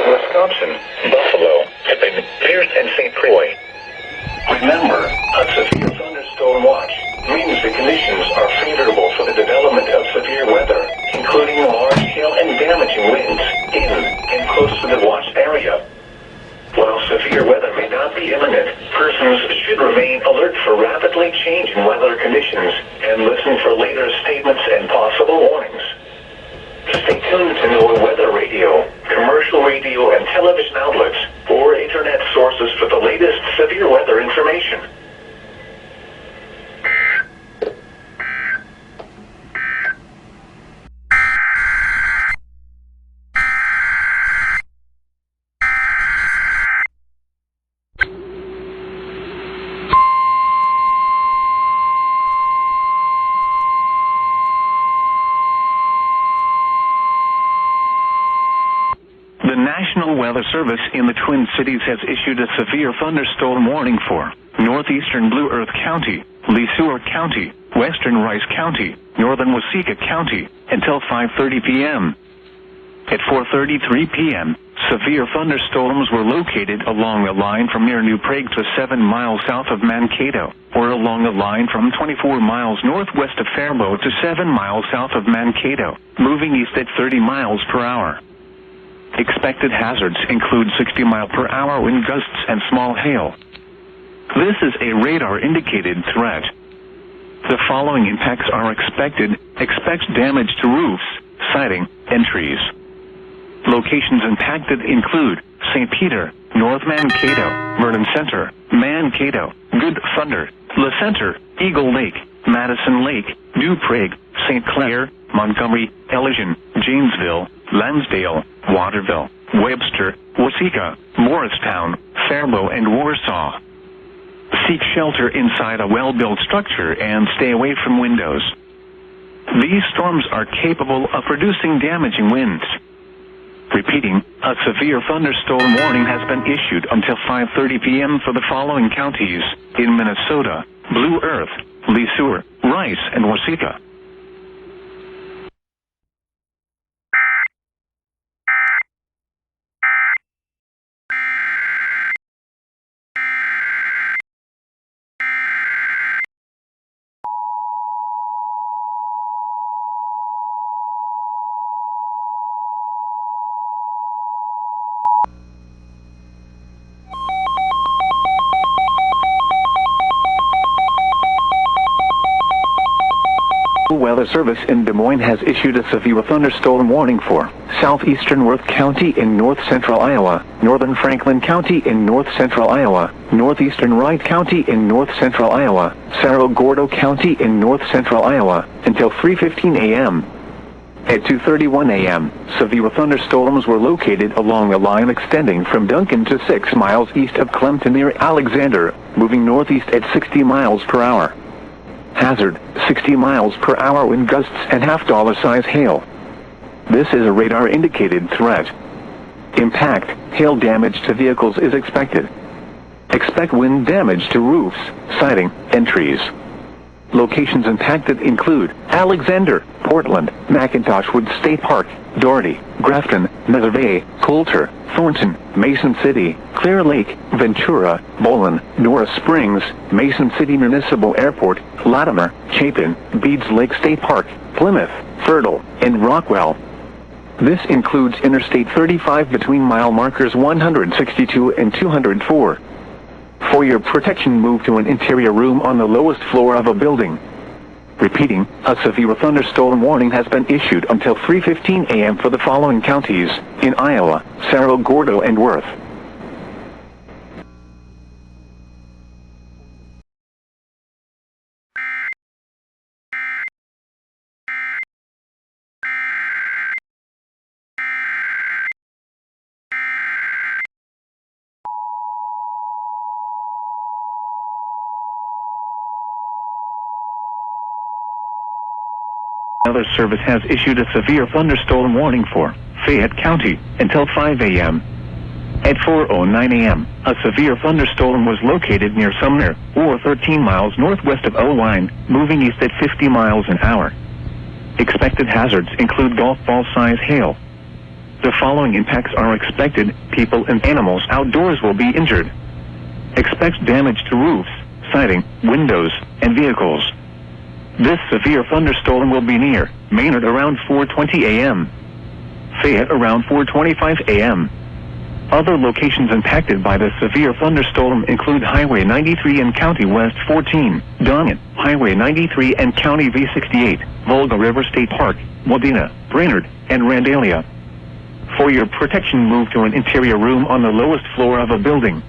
Wisconsin, Buffalo, Pippin, Pierce, and St. Croix. Remember, a severe thunderstorm watch means the conditions are favorable for the development of severe weather, including large hail and damaging winds in and close to the watched area. While severe weather may not be imminent, persons should remain alert for rapidly changing weather conditions and listen for later statements and possible warnings. Stay tuned to NOAA weather radio, commercial radio and television outlets, or internet sources for the latest severe weather information. The National Weather Service in the Twin Cities has issued a severe thunderstorm warning for northeastern Blue Earth County, LeSueur County, western Rice County, northern Waseca County, until 5:30 p.m. At 4:33 p.m., severe thunderstorms were located along the line from near New Prague to 7 miles south of Mankato, or along the line from 24 miles northwest of Faribault to 7 miles south of Mankato, moving east at 30 miles per hour. Expected hazards include 60-mile-per-hour wind gusts and small hail. This is a radar-indicated threat. The following impacts are expected. Expect damage to roofs, siding, and trees. Locations impacted include St. Peter, North Mankato, Vernon Center, Mankato, Good Thunder, Le Center, Eagle Lake, Madison Lake, New Prague, St. Clair, Montgomery, Elysian, Janesville, Lansdale, Waterville, Webster, Waseca, Morristown, Faribault, and Warsaw. Seek shelter inside a well-built structure and stay away from windows. These storms are capable of producing damaging winds. Repeating, a severe thunderstorm warning has been issued until 5:30 p.m. for the following counties in Minnesota: Blue Earth, LeSueur, Rice, and Waseca. Weather Service in Des Moines has issued a severe thunderstorm warning for southeastern Worth County in north-central Iowa, northern Franklin County in north-central Iowa, northeastern Wright County in north-central Iowa, Cerro Gordo County in north-central Iowa, until 3:15 a.m. At 2:31 a.m., severe thunderstorms were located along the line extending from Duncan to 6 miles east of Clemson near Alexander, moving northeast at 60 miles per hour. Hazard, 60 miles per hour wind gusts and $half-size hail. This is a radar-indicated threat. Impact, hail damage to vehicles is expected. Expect wind damage to roofs, siding, and trees. Locations impacted include Alexander, Portland, McIntoshwood State Park, Doherty, Grafton, Meservey, Coulter, Thornton, Mason City, Clear Lake, Ventura, Bolin, Norris Springs, Mason City Municipal Airport, Latimer, Chapin, Beeds Lake State Park, Plymouth, Fertile, and Rockwell. This includes Interstate 35 between mile markers 162 and 204. For your protection, move to an interior room on the lowest floor of a building. Repeating, a severe thunderstorm warning has been issued until 3:15 a.m. for the following counties in Iowa: Cerro Gordo and Worth. Weather Service has issued a severe thunderstorm warning for Fayette County until 5 a.m. At 4:09 a.m., a severe thunderstorm was located near Sumner, or 13 miles northwest of Owine, moving east at 50 miles an hour. Expected hazards include golf ball-size hail. The following impacts are expected. People and animals outdoors will be injured. Expect damage to roofs, siding, windows, and vehicles. This severe thunderstorm will be near Maynard around 4:20 a.m. Fayette around 4:25 a.m. Other locations impacted by the severe thunderstorm include Highway 93 and County West 14, Dongan, Highway 93 and County V68, Volga River State Park, Wadena, Brainerd, and Randalia. For your protection, move to an interior room on the lowest floor of a building.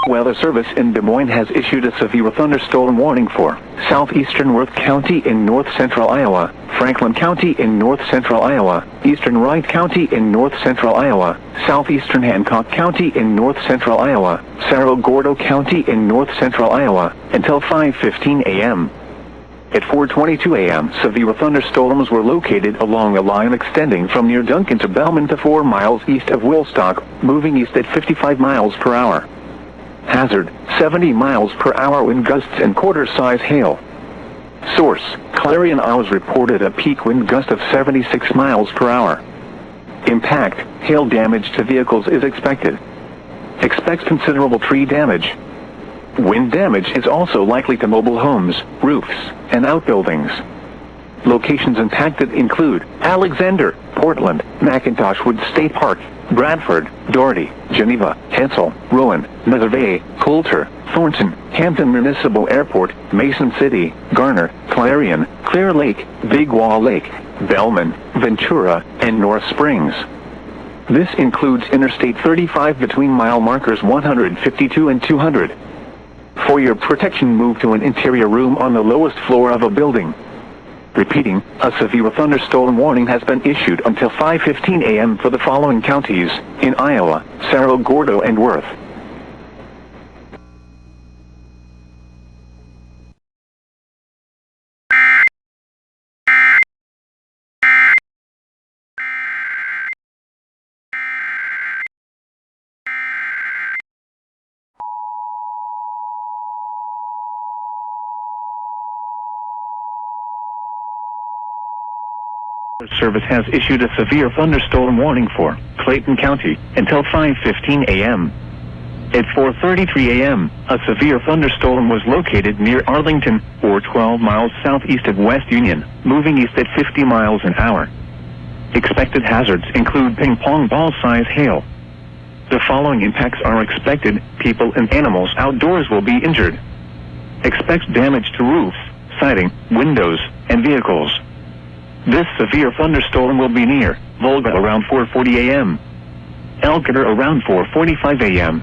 Weather Service in Des Moines has issued a severe thunderstorm warning for southeastern Worth County in north-central Iowa, Franklin County in north-central Iowa, eastern Wright County in north-central Iowa, southeastern Hancock County in north-central Iowa, Cerro Gordo County in north-central Iowa, until 5:15 a.m. At 4:22 a.m., severe thunderstorms were located along a line extending from near Duncan to Bellman to 4 miles east of Woolstock, moving east at 55 miles per hour. Hazard, 70 miles per hour wind gusts and quarter-size hail. Source, Clarion Owls reported a peak wind gust of 76 miles per hour. Impact, hail damage to vehicles is expected. Expect considerable tree damage. Wind damage is also likely to mobile homes, roofs, and outbuildings. Locations impacted include Alexander, Portland, McIntosh Woods State Park, Bradford, Doherty, Geneva, Hensel, Rowan, Nethervey, Coulter, Thornton, Hampton Municipal Airport, Mason City, Garner, Clarion, Clear Lake, Big Wall Lake, Bellman, Ventura, and North Springs. This includes Interstate 35 between mile markers 152 and 200. For your protection, move to an interior room on the lowest floor of a building. Repeating, a severe thunderstorm warning has been issued until 5:15 a.m. for the following counties in Iowa: Cerro Gordo and Worth. Service has issued a severe thunderstorm warning for Clayton County until 5:15 a.m. At 4:33 a.m., a severe thunderstorm was located near Arlington, or 12 miles southeast of West Union, moving east at 50 miles an hour. Expected hazards include ping-pong ball-size hail. The following impacts are expected. People and animals outdoors will be injured. Expect damage to roofs, siding, windows, and vehicles. This severe thunderstorm will be near Volga around 4:40 a.m., Elgader around 4:45 a.m.,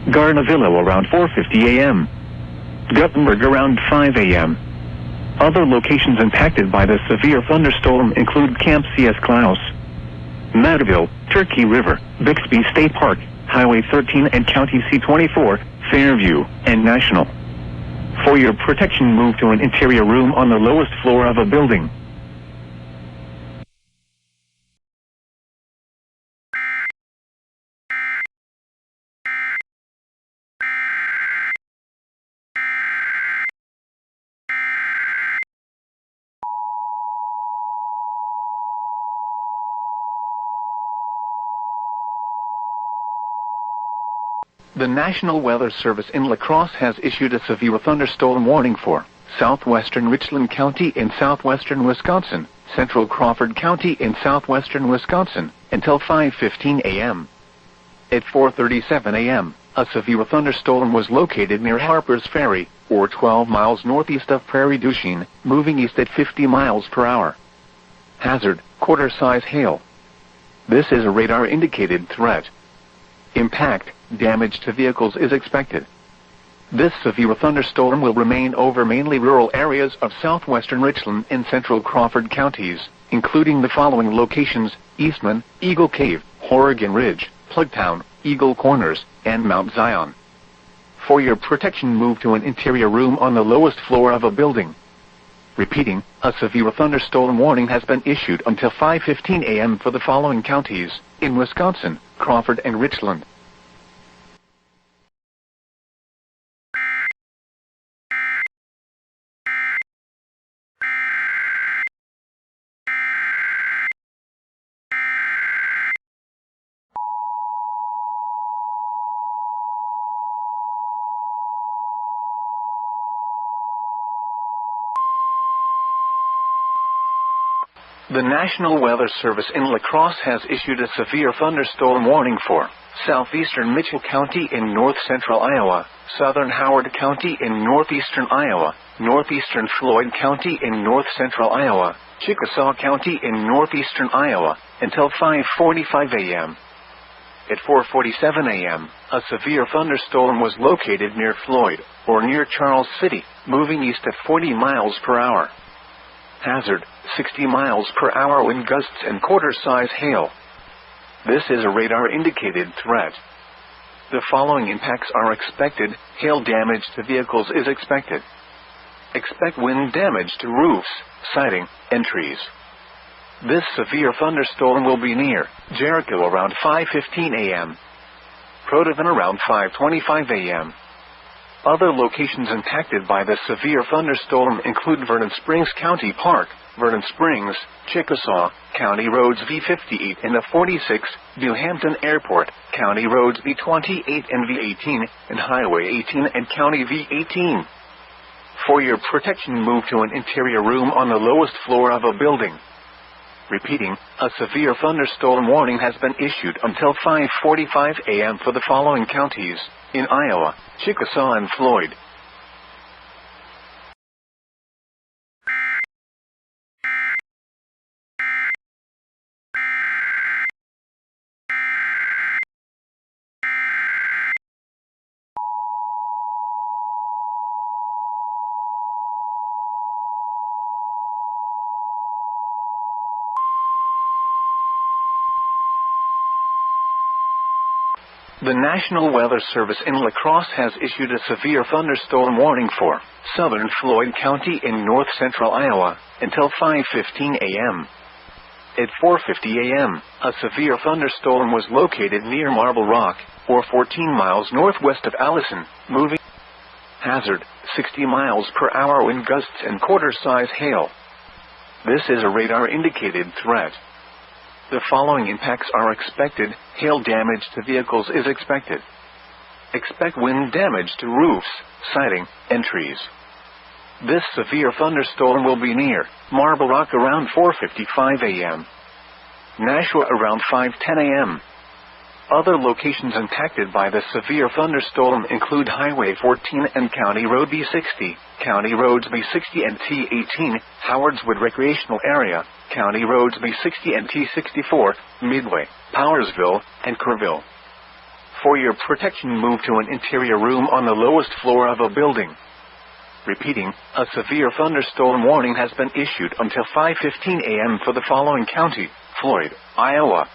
Garnavillo around 4:50 a.m., Guttenberg around 5 a.m. Other locations impacted by the severe thunderstorm include Camp C.S. Klaus, Matterville, Turkey River, Bixby State Park, Highway 13 and County C24, Fairview, and National. For your protection, move to an interior room on the lowest floor of a building. The National Weather Service in La Crosse has issued a severe thunderstorm warning for southwestern Richland County in southwestern Wisconsin, central Crawford County in southwestern Wisconsin, until 5:15 a.m. At 4:37 a.m., a severe thunderstorm was located near Harper's Ferry, or 12 miles northeast of Prairie du Chien, moving east at 50 miles per hour. Hazard, quarter-size hail. This is a radar-indicated threat. Impact, damage to vehicles is expected. This severe thunderstorm will remain over mainly rural areas of southwestern Richland and central Crawford counties, including the following locations: Eastman, Eagle Cave, Horrigan Ridge, Plugtown, Eagle Corners, and Mount Zion. For your protection, move to an interior room on the lowest floor of a building. Repeating, a severe thunderstorm warning has been issued until 5:15 a.m. for the following counties in Wisconsin: Crawford and Richland. The National Weather Service in La Crosse has issued a severe thunderstorm warning for southeastern Mitchell County in north-central Iowa, southern Howard County in northeastern Iowa, northeastern Floyd County in north-central Iowa, Chickasaw County in northeastern Iowa, until 5:45 a.m. At 4:47 a.m., a severe thunderstorm was located near Floyd, or near Charles City, moving east at 40 miles per hour. Hazard, 60 miles per hour wind gusts and quarter-size hail. This is a radar-indicated threat. The following impacts are expected. Hail damage to vehicles is expected. Expect wind damage to roofs, siding, and trees. This severe thunderstorm will be near Jericho around 5:15 a.m. Protivin around 5:25 a.m. Other locations impacted by the severe thunderstorm include Vernon Springs County Park, Vernon Springs, Chickasaw, County Roads V58 and V46, New Hampton Airport, County Roads V28 and V18, and Highway 18 and County V18. For your protection, move to an interior room on the lowest floor of a building. Repeating, a severe thunderstorm warning has been issued until 5:45 a.m. for the following counties in Iowa: Chickasaw and Floyd. The National Weather Service in La Crosse has issued a severe thunderstorm warning for southern Floyd County in north-central Iowa until 5:15 a.m. At 4:50 a.m., a severe thunderstorm was located near Marble Rock, or 14 miles northwest of Allison, moving. Hazard, 60 miles per hour wind gusts and quarter-size hail. This is a radar-indicated threat. The following impacts are expected. Hail damage to vehicles is expected. Expect wind damage to roofs, siding, and trees. This severe thunderstorm will be near Marble Rock around 4:55 a.m. Nashua around 5:10 a.m. Other locations impacted by the severe thunderstorm include Highway 14 and County Road B60, County Roads B60 and T18, Howardswood Recreational Area, County Roads B60 and T64, Midway, Powersville, and Kerrville. For your protection, move to an interior room on the lowest floor of a building. Repeating, a severe thunderstorm warning has been issued until 5:15 a.m. for the following county: Floyd, Iowa.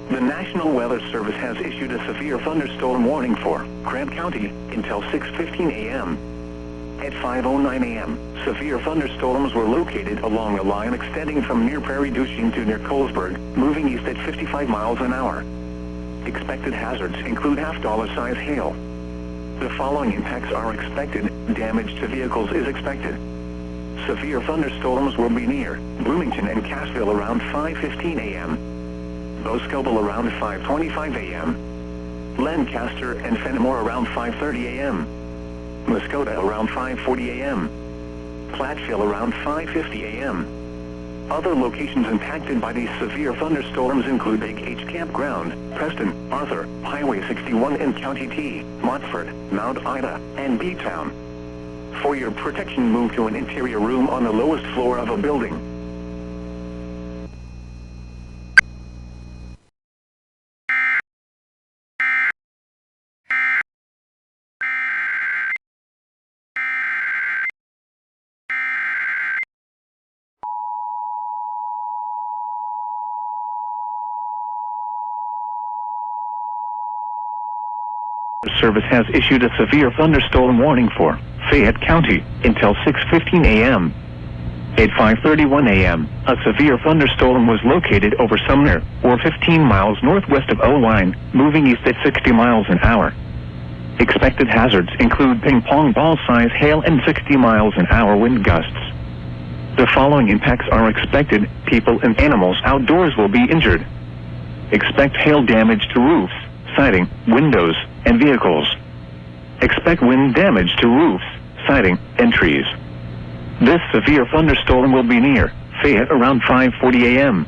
The National Weather Service has issued a severe thunderstorm warning for Grant County until 6:15 a.m. At 5:09 a.m., severe thunderstorms were located along a line extending from near Prairie du Chien to near Colesburg, moving east at 55 miles an hour. Expected hazards include half-dollar-size hail. The following impacts are expected. Damage to vehicles is expected. Severe thunderstorms will be near Bloomington and Cassville around 5:15 a.m. Boscobel around 5:25 a.m. Lancaster and Fenimore around 5:30 a.m. Muskota around 5:40 a.m. Platteville around 5:50 a.m. Other locations impacted by these severe thunderstorms include Big H Campground, Preston, Arthur, Highway 61 in County T, Montford, Mount Ida, and B-Town. For your protection, move to an interior room on the lowest floor of a building. Service has issued a severe thunderstorm warning for Fayette County until 6:15 a.m. At 5:31 a.m., a severe thunderstorm was located over Sumner, or 15 miles northwest of O-Line, moving east at 60 miles an hour. Expected hazards include ping-pong ball-size hail and 60 miles an hour wind gusts. The following impacts are expected: people and animals outdoors will be injured. Expect hail damage to roofs, siding, windows, and vehicles. Expect wind damage to roofs, siding, and trees. This severe thunderstorm will be near Fayette around 5:40 a.m.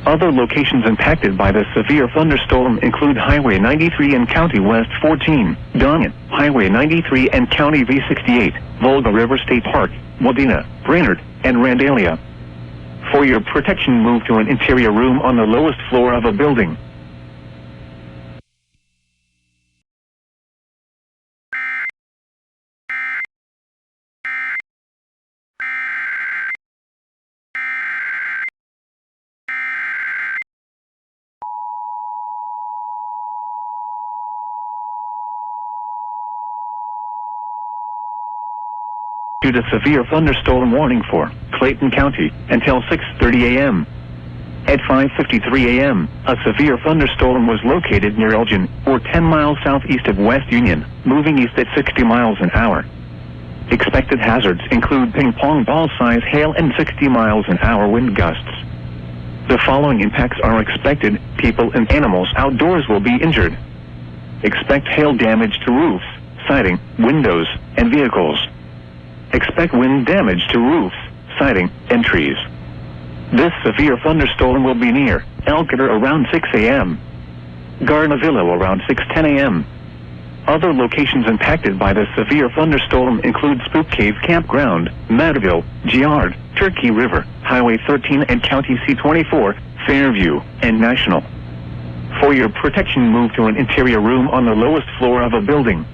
Other locations impacted by the severe thunderstorm include Highway 93 and County West 14, Dongan, Highway 93 and County V68, Volga River State Park, Wadena, Brainerd, and Randalia. For your protection, move to an interior room on the lowest floor of a building. Due to severe thunderstorm warning for Clayton County until 6:30 a.m. At 5:53 a.m., a severe thunderstorm was located near Elgin, or 10 miles southeast of West Union, moving east at 60 miles an hour. Expected hazards include ping-pong ball-size hail and 60 miles an hour wind gusts. The following impacts are expected: people and animals outdoors will be injured. Expect hail damage to roofs, siding, windows, and vehicles. Expect wind damage to roofs, siding, and trees. This severe thunderstorm will be near Elkader around 6 a.m. Garnavillo around 6:10 a.m. Other locations impacted by the severe thunderstorm include Spook Cave Campground, Matterville, Giard, Turkey River, Highway 13 and County C24, Fairview, and National. For your protection, move to an interior room on the lowest floor of a building.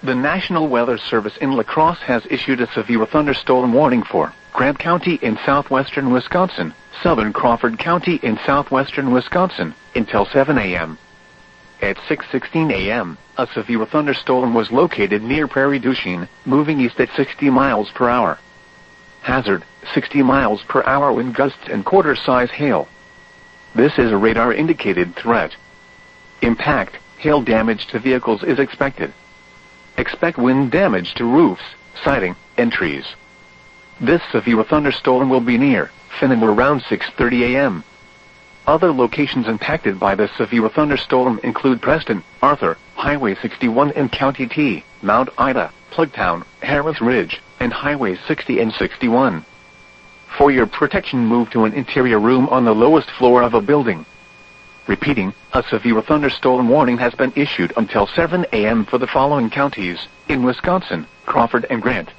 The National Weather Service in La Crosse has issued a severe thunderstorm warning for Grant County in southwestern Wisconsin, southern Crawford County in southwestern Wisconsin, until 7 a.m. At 6:16 a.m., a severe thunderstorm was located near Prairie du Chien, moving east at 60 miles per hour. Hazard: 60 miles per hour wind gusts and quarter-size hail. This is a radar-indicated threat. Impact: hail damage to vehicles is expected. Expect wind damage to roofs, siding, and trees. This severe thunderstorm will be near Finnan around 6:30 a.m. Other locations impacted by this severe thunderstorm include Preston, Arthur, Highway 61 and County T, Mount Ida, Plugtown, Harris Ridge, and Highway 60 and 61. For your protection, move to an interior room on the lowest floor of a building. Repeating, a severe thunderstorm warning has been issued until 7 a.m. for the following counties in Wisconsin: Crawford and Grant.